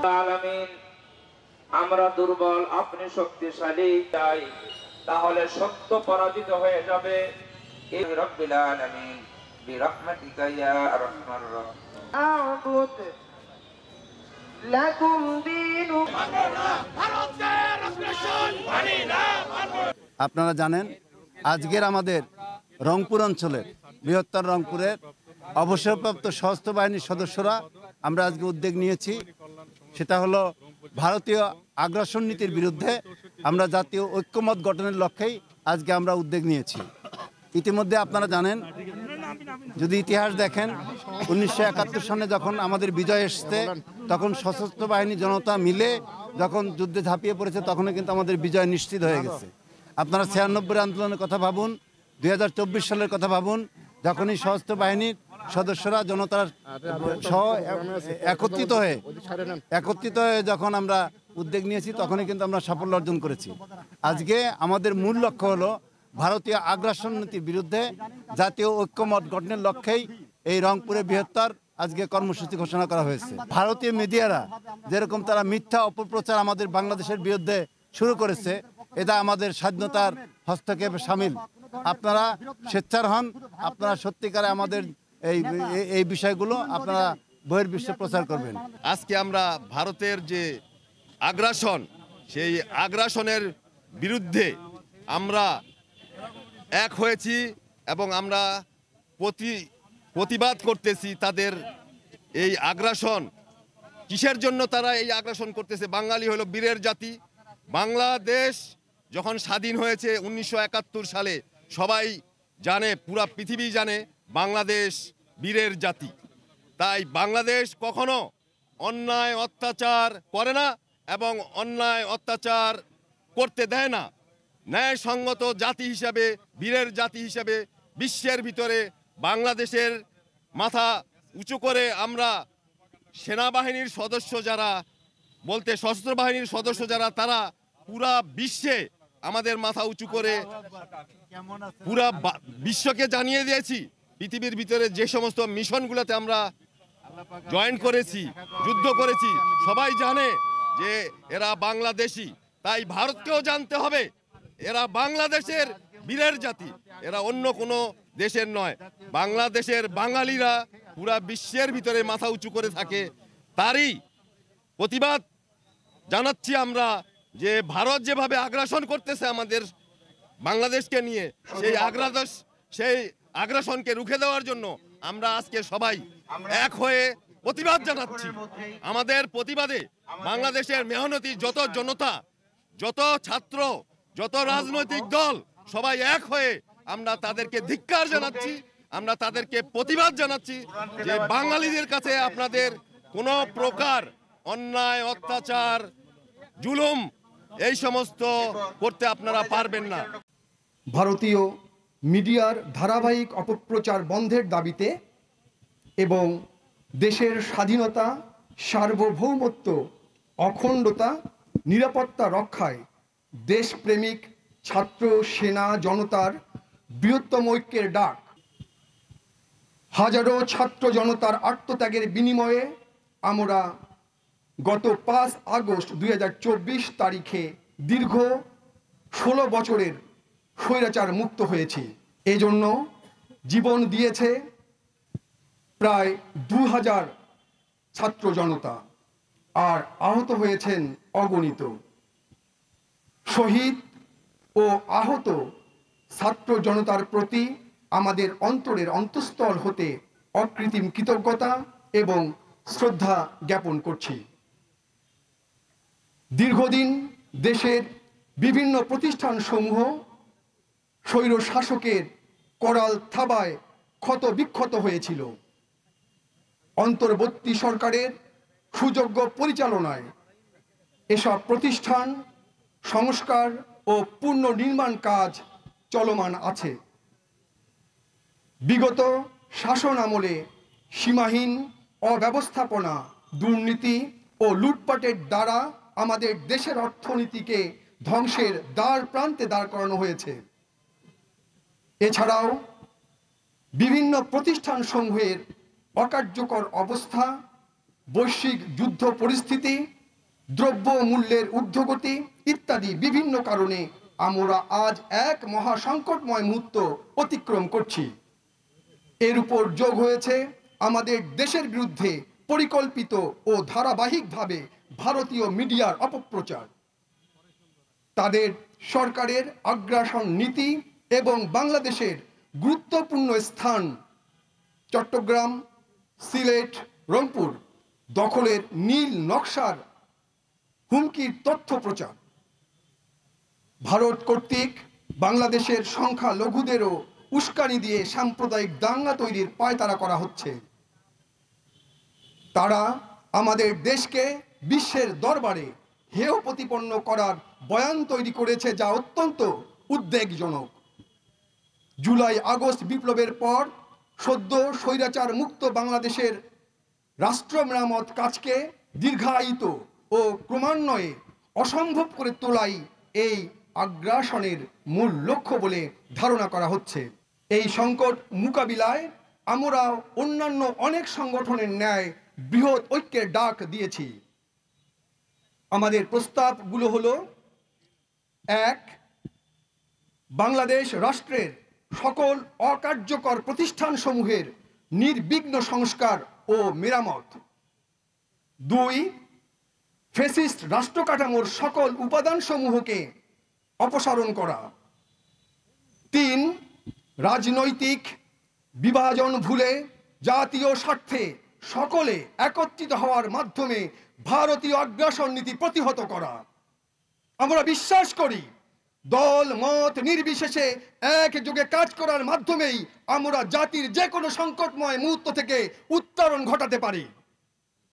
আলামিন, আমরা দুর্বল, আপনি শক্তিশালী, তাই তাহলে সত্য পরাজিত হয়ে যাবে। রব্বিল আলামিন বিরহমাতিকা ইয়া আরহামার রাহিম। আ'বুদ লাকুম দীনুকুম। আপনারা জানেন আজকের আমাদের রংপুর অঞ্চলের বৃহত্তর রংপুরের অবসরপ্রাপ্ত সশস্ত্র বাহিনীর সদস্যরা আমরা আজকে উদ্যোগ নিয়েছি। সেটা হলো ভারতীয় আগ্রাসন নীতির বিরুদ্ধে আমরা জাতীয় ঐক্যমত গঠনের লক্ষ্যেই আজকে আমরা উদ্যোগ নিয়েছি। ইতিমধ্যে আপনারা জানেন, যদি ইতিহাস দেখেন, 1971 সালে যখন আমাদের বিজয় এসছে, তখন সশস্ত্র বাহিনী জনতা মিলে যখন যুদ্ধে ঝাঁপিয়ে পড়েছে, তখনও কিন্তু আমাদের বিজয় নিশ্চিত হয়ে গেছে। আপনারা 96 আন্দোলনের কথা ভাবুন, 2024 সালের কথা ভাবুন, যখনই সশস্ত্র বাহিনীর সদস্যরা জনতার সহ একত্রিত হয়ে যখন আমরা উদ্যোগ নিয়েছি, তখনই কিন্তু আমরা সাফল্য অর্জন করেছি। আজকে আমাদের মূল লক্ষ্য হলো ভারতীয় আগ্রাসন নীতির বিরুদ্ধে জাতীয় ঐক্যমত গঠনের লক্ষ্যেই এই রংপুরে বৃহত্তর আজকে কর্মসূচি ঘোষণা করা হয়েছে। ভারতীয় মিডিয়ারা যেরকম তারা মিথ্যা অপপ্রচার আমাদের বাংলাদেশের বিরুদ্ধে শুরু করেছে, এটা আমাদের স্বাধীনতার হস্তক্ষেপে সামিল। আপনারা স্বেচ্ছার হন, আপনারা সত্যিকারে আমাদের এই বিষয়গুলো আপনারা বহির্বিশ্বে প্রচার করবেন। আজকে আমরা ভারতের যে আগ্রাসন, সেই আগ্রাসনের বিরুদ্ধে আমরা এক হয়েছি এবং আমরা প্রতিবাদ করতেছি তাদের এই আগ্রাসন। কিসের জন্য তারা এই আগ্রাসন করতেছে? বাঙালি হলো বীরের জাতি। বাংলাদেশ যখন স্বাধীন হয়েছে 1971 সালে, সবাই জানে, পুরা পৃথিবী জানে বাংলাদেশ বীরের জাতি। তাই বাংলাদেশ কখনো অন্যায় অত্যাচার করে না এবং অন্যায় অত্যাচার করতে দেয় না। ন্যায়সঙ্গত জাতি হিসাবে, বীরের জাতি হিসাবে বিশ্বের ভিতরে বাংলাদেশের মাথা উঁচু করে আমরা সেনাবাহিনীর সদস্য যারা, বলতে সশস্ত্র বাহিনীর সদস্য যারা, তারা পুরা বিশ্বে আমাদের মাথা উঁচু করে পুরা বিশ্বকে জানিয়ে দিয়েছি পৃথিবীর ভিতরে যে সমস্ত মিশনগুলোতে আমরা জয়েন করেছি, যুদ্ধ করেছি, সবাই জানে যে এরা বাংলাদেশি। তাই ভারতকেও জানতে হবে এরা বাংলাদেশের বীরের জাতি, এরা অন্য কোনো দেশের নয়। বাংলাদেশের বাঙালিরা পুরা বিশ্বের ভিতরে মাথা উঁচু করে থাকে। তারই প্রতিবাদ জানাচ্ছি আমরা যে ভারত যেভাবে আগ্রাসন করতেছে আমাদের বাংলাদেশকে নিয়ে, সেই আগ্রাসনকে রুখে দেওয়ার জন্য আমরা আজকে সবাই এক হয়ে প্রতিবাদ জানাচ্ছি। আমাদের প্রতিবাদে বাংলাদেশের মেহনতি যত জনতা, যত ছাত্র, যত রাজনৈতিক দল, সবাই এক হয়ে আমরা তাদেরকে ধিক্কার জানাচ্ছি, আমরা তাদেরকে প্রতিবাদ জানাচ্ছি যে বাঙালিদের কাছে আপনাদের কোনো প্রকার অন্যায় অত্যাচার, জুলুম এই সমস্ত করতে আপনারা পারবেন না। ভারতীয় মিডিয়ার ধারাবাহিক অপপ্রচার বন্ধের দাবিতে এবং দেশের স্বাধীনতা, সার্বভৌমত্ব, অখণ্ডতা, নিরাপত্তা রক্ষায় দেশপ্রেমিক ছাত্র, সেনা, জনতার বৃহত্তম ঐক্যের ডাক। হাজারো ছাত্র জনতার আত্মত্যাগের বিনিময়ে আমরা গত 5 আগস্ট 2024 তারিখে দীর্ঘ 16 বছরের স্বৈরাচার মুক্ত হয়েছি। এজন্য জীবন দিয়েছে প্রায় 2000 ছাত্র জনতা, আর আহত হয়েছেন অগণিত। শহীদ ও আহত ছাত্র জনতার প্রতি আমাদের অন্তরের অন্তঃস্থল হতে অকৃত্রিম কৃতজ্ঞতা এবং শ্রদ্ধা জ্ঞাপন করছি। দীর্ঘদিন দেশের বিভিন্ন প্রতিষ্ঠান সমূহ স্বৈর শাসকের করাল থাবায় ক্ষত বিক্ষত হয়েছিল। অন্তর্বর্তী সরকারের সুযোগ্য পরিচালনায় এসব প্রতিষ্ঠান সংস্কার ও পুনর্নির্মাণ কাজ চলমান আছে। বিগত শাসন আমলে সীমাহীন অব্যবস্থাপনা, দুর্নীতি ও লুটপাটের দ্বারা আমাদের দেশের অর্থনীতিকে ধ্বংসের দ্বার প্রান্তে দাঁড় করানো হয়েছে। এছাড়াও বিভিন্ন প্রতিষ্ঠান সমূহের অকার্যকর অবস্থা, বৈশ্বিক যুদ্ধ পরিস্থিতি, দ্রব্য মূল্যের ঊর্ধ্বগতি ইত্যাদি বিভিন্ন কারণে আমরা আজ এক মহা সংকটময় মুহূর্ত অতিক্রম করছি। এর উপর যোগ হয়েছে আমাদের দেশের বিরুদ্ধে পরিকল্পিত ও ধারাবাহিকভাবে ভারতীয় মিডিয়ার অপপ্রচার। তাদের সরকারের আগ্রাসন নীতি এবং বাংলাদেশের গুরুত্বপূর্ণ স্থান চট্টগ্রাম, সিলেট, রংপুর দখলের নীল নকশার হুমকির তথ্য প্রচার। ভারত কর্তৃক বাংলাদেশের সংখ্যালঘুদেরও উস্কানি দিয়ে সাম্প্রদায়িক দাঙ্গা তৈরির পায়তারা করা হচ্ছে। তারা আমাদের দেশকে বিশ্বের দরবারে হেয় প্রতিপন্ন করার বয়ান তৈরি করেছে, যা অত্যন্ত উদ্বেগজনক। জুলাই আগস্ট বিপ্লবের পর সদ্য স্বৈরাচার মুক্ত বাংলাদেশের রাষ্ট্র মেরামত কাজকে দীর্ঘায়িত ও ক্রমান্বয়ে অসম্ভব করে তোলাই এই আগ্রাসনের মূল লক্ষ্য বলে ধারণা করা হচ্ছে। এই সংকট মোকাবিলায় আমরা অন্যান্য অনেক সংগঠনের ন্যায় বৃহৎ ঐক্যের ডাক দিয়েছি। আমাদের প্রস্তাবগুলো হলো: 1. বাংলাদেশ রাষ্ট্রের সকল অকার্যকর প্রতিষ্ঠানসমূহের নির্বিঘ্ন সংস্কার ও মেরামত। 2. ফ্যাসিস্ট রাষ্ট্র কাঠামোর সকল উপাদানসমূহকে অপসারণ করা। 3. রাজনৈতিক বিভাজন ভুলে জাতীয় স্বার্থে সকলে একত্রিত হওয়ার মাধ্যমে ভারতীয় আগ্রাসন নীতি প্রতিহত করা। আমরা বিশ্বাস করি দল মত নির্বিশেষে একযোগে কাজ করার মাধ্যমেই আমরা জাতির যে কোনো সংকটময় মুহূর্ত থেকে উত্তরণ ঘটাতে পারি।